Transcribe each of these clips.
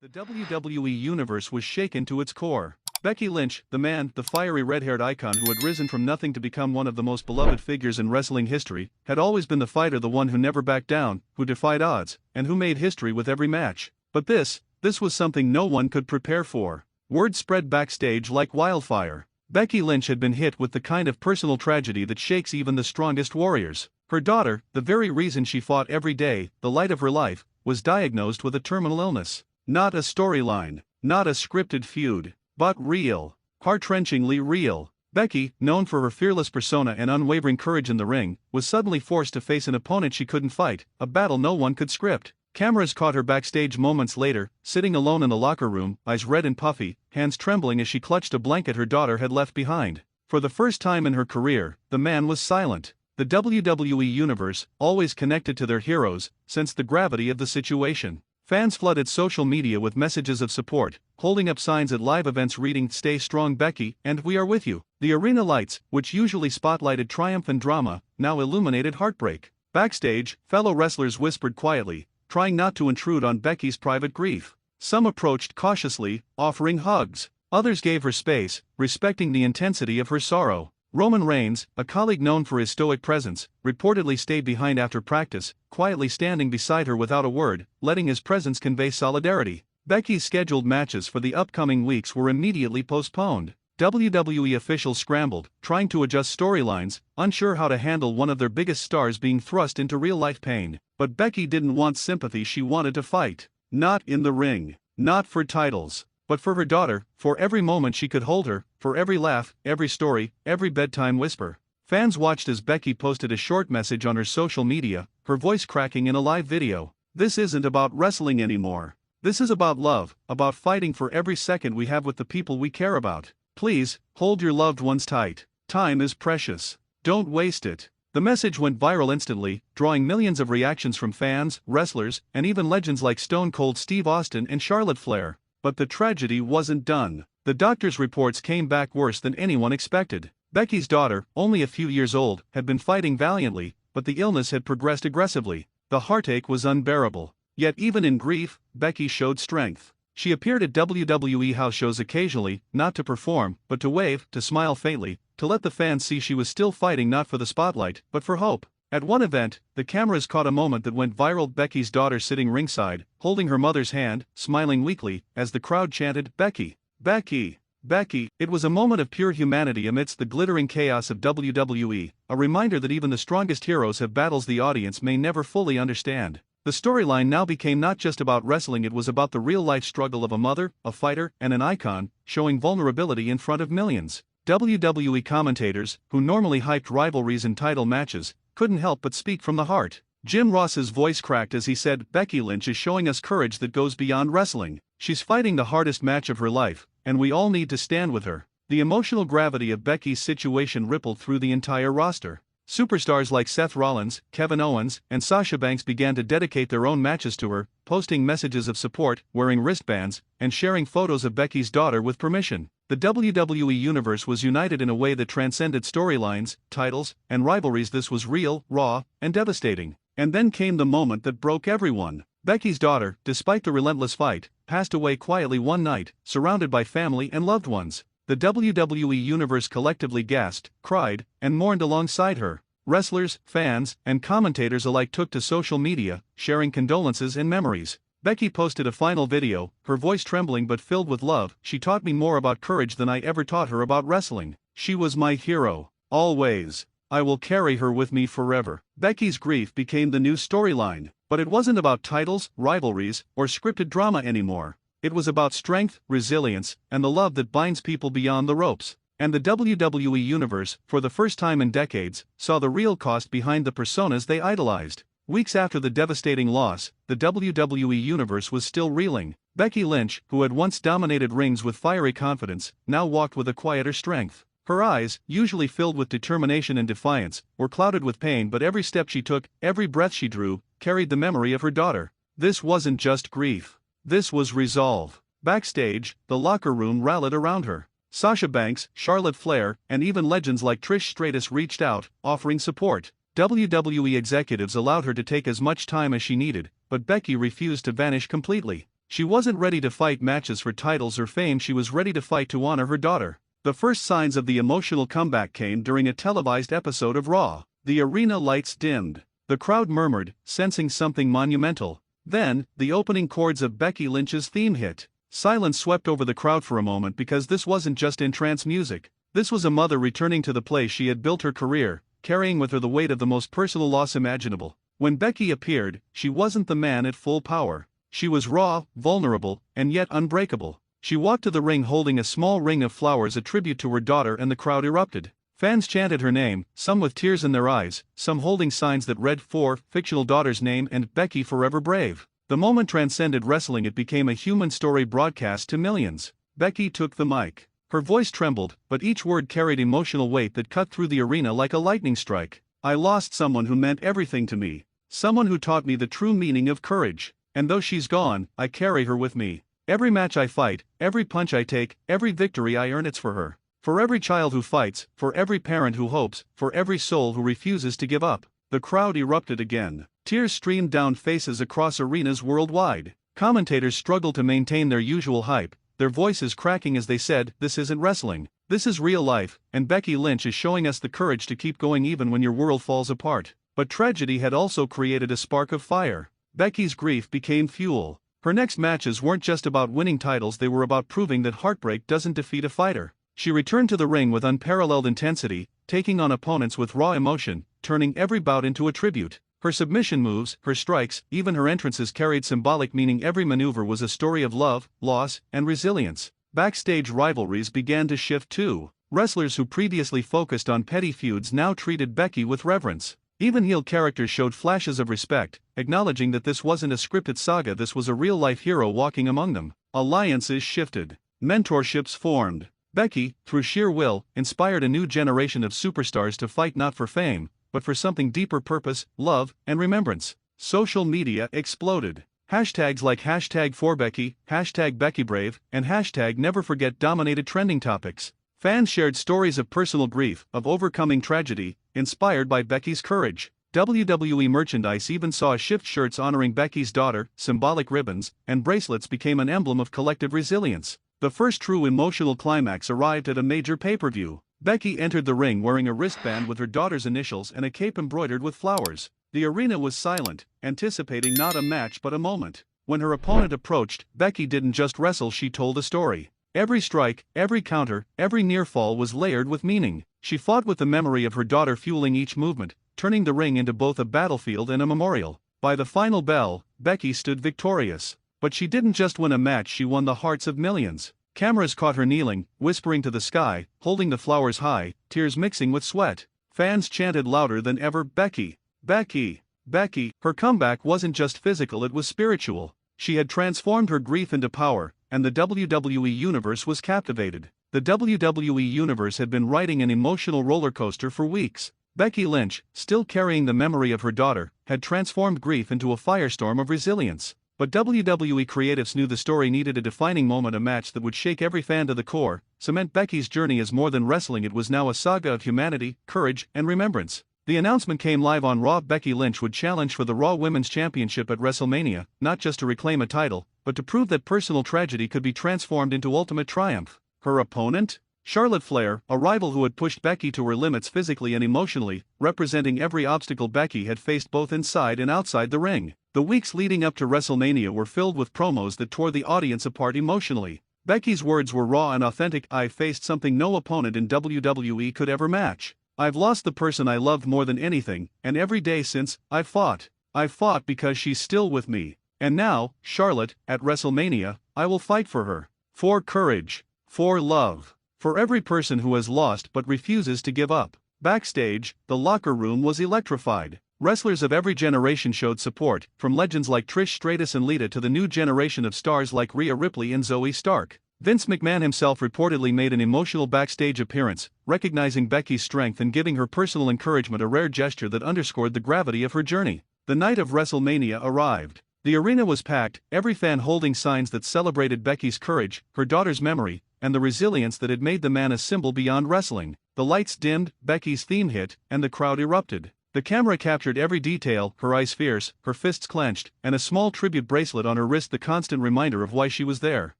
The WWE Universe was shaken to its core. Becky Lynch, the fiery red-haired icon who had risen from nothing to become one of the most beloved figures in wrestling history, had always been the fighter, the one who never backed down, who defied odds, and who made history with every match. But this was something no one could prepare for. Word spread backstage like wildfire. Becky Lynch had been hit with the kind of personal tragedy that shakes even the strongest warriors. Her daughter, the very reason she fought every day, the light of her life, was diagnosed with a terminal illness. Not a storyline, not a scripted feud, but real, heart-wrenchingly real. Becky, known for her fearless persona and unwavering courage in the ring, was suddenly forced to face an opponent she couldn't fight, a battle no one could script. Cameras caught her backstage moments later, sitting alone in the locker room, eyes red and puffy, hands trembling as she clutched a blanket her daughter had left behind. For the first time in her career, the man was silent. The WWE Universe, always connected to their heroes, sensed the gravity of the situation. Fans flooded social media with messages of support, holding up signs at live events reading "Stay strong Becky" and "We are with you." The arena lights, which usually spotlighted triumph and drama, now illuminated heartbreak. Backstage, fellow wrestlers whispered quietly, trying not to intrude on Becky's private grief. Some approached cautiously, offering hugs. Others gave her space, respecting the intensity of her sorrow. Roman Reigns, a colleague known for his stoic presence, reportedly stayed behind after practice, quietly standing beside her without a word, letting his presence convey solidarity. Becky's scheduled matches for the upcoming weeks were immediately postponed. WWE officials scrambled, trying to adjust storylines, unsure how to handle one of their biggest stars being thrust into real-life pain. But Becky didn't want sympathy, she wanted to fight. Not in the ring, not for titles, but for her daughter, for every moment she could hold her, for every laugh, every story, every bedtime whisper. Fans watched as Becky posted a short message on her social media, her voice cracking in a live video. "This isn't about wrestling anymore. This is about love, about fighting for every second we have with the people we care about. Please, hold your loved ones tight. Time is precious. Don't waste it." The message went viral instantly, drawing millions of reactions from fans, wrestlers, and even legends like Stone Cold Steve Austin and Charlotte Flair. But the tragedy wasn't done. The doctor's reports came back worse than anyone expected. Becky's daughter, only a few years old, had been fighting valiantly, but the illness had progressed aggressively. The heartache was unbearable. Yet even in grief, Becky showed strength. She appeared at WWE house shows occasionally, not to perform, but to wave, to smile faintly, to let the fans see she was still fighting not for the spotlight, but for hope. At one event, the cameras caught a moment that went viral: Becky's daughter sitting ringside, holding her mother's hand, smiling weakly, as the crowd chanted, "Becky! Becky! Becky!" It was a moment of pure humanity amidst the glittering chaos of WWE, a reminder that even the strongest heroes have battles the audience may never fully understand. The storyline now became not just about wrestling, it was about the real-life struggle of a mother, a fighter, and an icon, showing vulnerability in front of millions. WWE commentators, who normally hyped rivalries and title matches, couldn't help but speak from the heart. Jim Ross's voice cracked as he said, "Becky Lynch is showing us courage that goes beyond wrestling. She's fighting the hardest match of her life, and we all need to stand with her." The emotional gravity of Becky's situation rippled through the entire roster. Superstars like Seth Rollins, Kevin Owens, and Sasha Banks began to dedicate their own matches to her, posting messages of support, wearing wristbands, and sharing photos of Becky's daughter with permission. The WWE Universe was united in a way that transcended storylines, titles, and rivalries. This was real, raw, and devastating. And then came the moment that broke everyone. Becky's daughter, despite the relentless fight, passed away quietly one night, surrounded by family and loved ones. The WWE Universe collectively gasped, cried, and mourned alongside her. Wrestlers, fans, and commentators alike took to social media, sharing condolences and memories. Becky posted a final video, her voice trembling but filled with love. "She taught me more about courage than I ever taught her about wrestling. She was my hero. Always. I will carry her with me forever." Becky's grief became the new storyline. But it wasn't about titles, rivalries, or scripted drama anymore. It was about strength, resilience, and the love that binds people beyond the ropes. And the WWE Universe, for the first time in decades, saw the real cost behind the personas they idolized. Weeks after the devastating loss, the WWE Universe was still reeling. Becky Lynch, who had once dominated rings with fiery confidence, now walked with a quieter strength. Her eyes, usually filled with determination and defiance, were clouded with pain, but every step she took, every breath she drew, carried the memory of her daughter. This wasn't just grief. This was resolve. Backstage, the locker room rallied around her. Sasha Banks, Charlotte Flair, and even legends like Trish Stratus reached out, offering support. WWE executives allowed her to take as much time as she needed, but Becky refused to vanish completely. She wasn't ready to fight matches for titles or fame, she was ready to fight to honor her daughter. The first signs of the emotional comeback came during a televised episode of Raw. The arena lights dimmed. The crowd murmured, sensing something monumental. Then, the opening chords of Becky Lynch's theme hit. Silence swept over the crowd for a moment because this wasn't just entrance music. This was a mother returning to the place she had built her career, carrying with her the weight of the most personal loss imaginable. When Becky appeared, she wasn't the man at full power. She was raw, vulnerable, and yet unbreakable. She walked to the ring holding a small ring of flowers, a tribute to her daughter, and the crowd erupted. Fans chanted her name, some with tears in their eyes, some holding signs that read "For fictional daughter's name" and "Becky Forever Brave." The moment transcended wrestling, it became a human story broadcast to millions. Becky took the mic. Her voice trembled, but each word carried emotional weight that cut through the arena like a lightning strike. "I lost someone who meant everything to me. Someone who taught me the true meaning of courage. And though she's gone, I carry her with me. Every match I fight, every punch I take, every victory I earn, it's for her. For every child who fights, for every parent who hopes, for every soul who refuses to give up." The crowd erupted again. Tears streamed down faces across arenas worldwide. Commentators struggled to maintain their usual hype, their voices cracking as they said, "This isn't wrestling. This is real life, and Becky Lynch is showing us the courage to keep going even when your world falls apart." But tragedy had also created a spark of fire. Becky's grief became fuel. Her next matches weren't just about winning titles, they were about proving that heartbreak doesn't defeat a fighter. She returned to the ring with unparalleled intensity, taking on opponents with raw emotion, turning every bout into a tribute. Her submission moves, her strikes, even her entrances carried symbolic meaning. Every maneuver was a story of love, loss, and resilience. Backstage rivalries began to shift too. Wrestlers who previously focused on petty feuds now treated Becky with reverence. Even heel characters showed flashes of respect, acknowledging that this wasn't a scripted saga, this was a real-life hero walking among them. Alliances shifted. Mentorships formed. Becky, through sheer will, inspired a new generation of superstars to fight not for fame, but for something deeper: purpose, love, and remembrance. Social media exploded. Hashtags like #4Becky, #BeckyBrave, and #NeverForget dominated trending topics. Fans shared stories of personal grief, of overcoming tragedy, inspired by Becky's courage. WWE merchandise even saw a shift: shirts honoring Becky's daughter, symbolic ribbons, and bracelets became an emblem of collective resilience. The first true emotional climax arrived at a major pay-per-view. Becky entered the ring wearing a wristband with her daughter's initials and a cape embroidered with flowers. The arena was silent, anticipating not a match but a moment. When her opponent approached, Becky didn't just wrestle, she told a story. Every strike, every counter, every near fall was layered with meaning. She fought with the memory of her daughter fueling each movement, turning the ring into both a battlefield and a memorial. By the final bell, Becky stood victorious. But she didn't just win a match, she won the hearts of millions. Cameras caught her kneeling, whispering to the sky, holding the flowers high, tears mixing with sweat. Fans chanted louder than ever, "Becky! Becky! Becky!" Her comeback wasn't just physical, it was spiritual. She had transformed her grief into power, and the WWE Universe was captivated. The WWE Universe had been riding an emotional roller coaster for weeks. Becky Lynch, still carrying the memory of her daughter, had transformed grief into a firestorm of resilience. But WWE creatives knew the story needed a defining moment, a match that would shake every fan to the core, cement Becky's journey as more than wrestling. It was now a saga of humanity, courage, and remembrance. The announcement came live on Raw. Becky Lynch would challenge for the Raw Women's Championship at WrestleMania, not just to reclaim a title, but to prove that personal tragedy could be transformed into ultimate triumph. Her opponent? Charlotte Flair, a rival who had pushed Becky to her limits physically and emotionally, representing every obstacle Becky had faced both inside and outside the ring. The weeks leading up to WrestleMania were filled with promos that tore the audience apart emotionally. Becky's words were raw and authentic. "I faced something no opponent in WWE could ever match. I've lost the person I loved more than anything, and every day since, I've fought. I've fought because she's still with me. And now, Charlotte, at WrestleMania, I will fight for her. For courage. For love. For every person who has lost but refuses to give up." Backstage, the locker room was electrified. Wrestlers of every generation showed support, from legends like Trish Stratus and Lita to the new generation of stars like Rhea Ripley and Zoe Stark. Vince McMahon himself reportedly made an emotional backstage appearance, recognizing Becky's strength and giving her personal encouragement, a rare gesture that underscored the gravity of her journey. The night of WrestleMania arrived. The arena was packed, every fan holding signs that celebrated Becky's courage, her daughter's memory, and the resilience that had made the man a symbol beyond wrestling. The lights dimmed, Becky's theme hit, and the crowd erupted. The camera captured every detail, her eyes fierce, her fists clenched, and a small tribute bracelet on her wrist, the constant reminder of why she was there.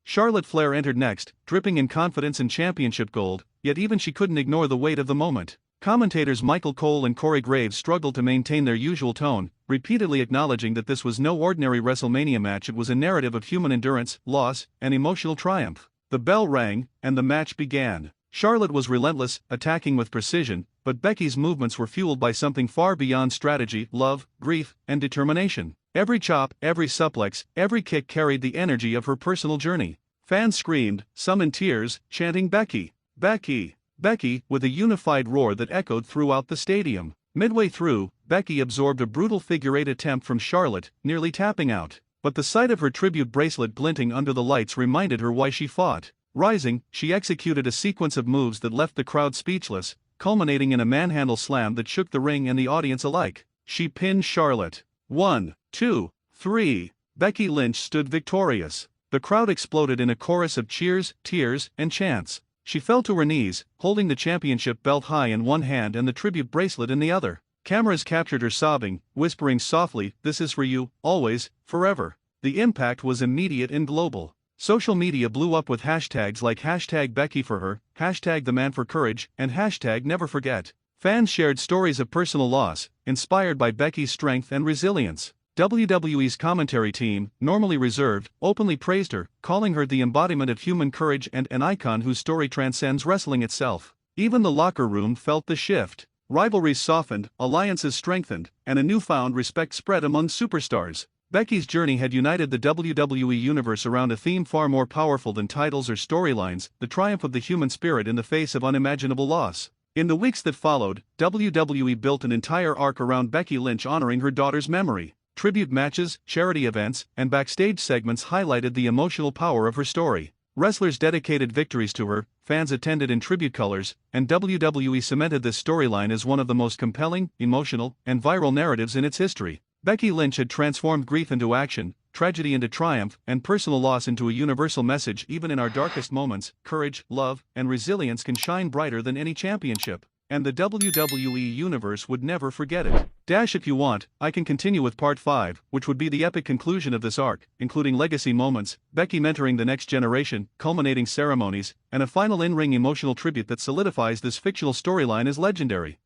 Charlotte Flair entered next, dripping in confidence and championship gold, yet even she couldn't ignore the weight of the moment. Commentators Michael Cole and Corey Graves struggled to maintain their usual tone, repeatedly acknowledging that this was no ordinary WrestleMania match. It was a narrative of human endurance, loss, and emotional triumph. The bell rang, and the match began. Charlotte was relentless, attacking with precision, but Becky's movements were fueled by something far beyond strategy, love, grief, and determination. Every chop, every suplex, every kick carried the energy of her personal journey. Fans screamed, some in tears, chanting "Becky! Becky! Becky!" with a unified roar that echoed throughout the stadium. Midway through, Becky absorbed a brutal figure-8 attempt from Charlotte, nearly tapping out. But the sight of her tribute bracelet glinting under the lights reminded her why she fought. Rising, she executed a sequence of moves that left the crowd speechless, culminating in a manhandle slam that shook the ring and the audience alike. She pinned Charlotte. 1, 2, 3. Becky Lynch stood victorious. The crowd exploded in a chorus of cheers, tears, and chants. She fell to her knees, holding the championship belt high in one hand and the tribute bracelet in the other. Cameras captured her sobbing, whispering softly, "This is for you, always, forever." The impact was immediate and global. Social media blew up with hashtags like #BeckyForHer, #TheManForCourage, and #NeverForget. Fans shared stories of personal loss, inspired by Becky's strength and resilience. WWE's commentary team, normally reserved, openly praised her, calling her the embodiment of human courage and an icon whose story transcends wrestling itself. Even the locker room felt the shift. Rivalries softened, alliances strengthened, and a newfound respect spread among superstars. Becky's journey had united the WWE Universe around a theme far more powerful than titles or storylines: the triumph of the human spirit in the face of unimaginable loss. In the weeks that followed, WWE built an entire arc around Becky Lynch, honoring her daughter's memory. Tribute matches, charity events, and backstage segments highlighted the emotional power of her story. Wrestlers dedicated victories to her, fans attended in tribute colors, and WWE cemented this storyline as one of the most compelling, emotional, and viral narratives in its history. Becky Lynch had transformed grief into action, tragedy into triumph, and personal loss into a universal message. Even in our darkest moments, courage, love, and resilience can shine brighter than any championship. And the WWE Universe would never forget it. If you want, I can continue with Part 5, which would be the epic conclusion of this arc, including legacy moments, Becky mentoring the next generation, culminating ceremonies, and a final in-ring emotional tribute that solidifies this fictional storyline as legendary.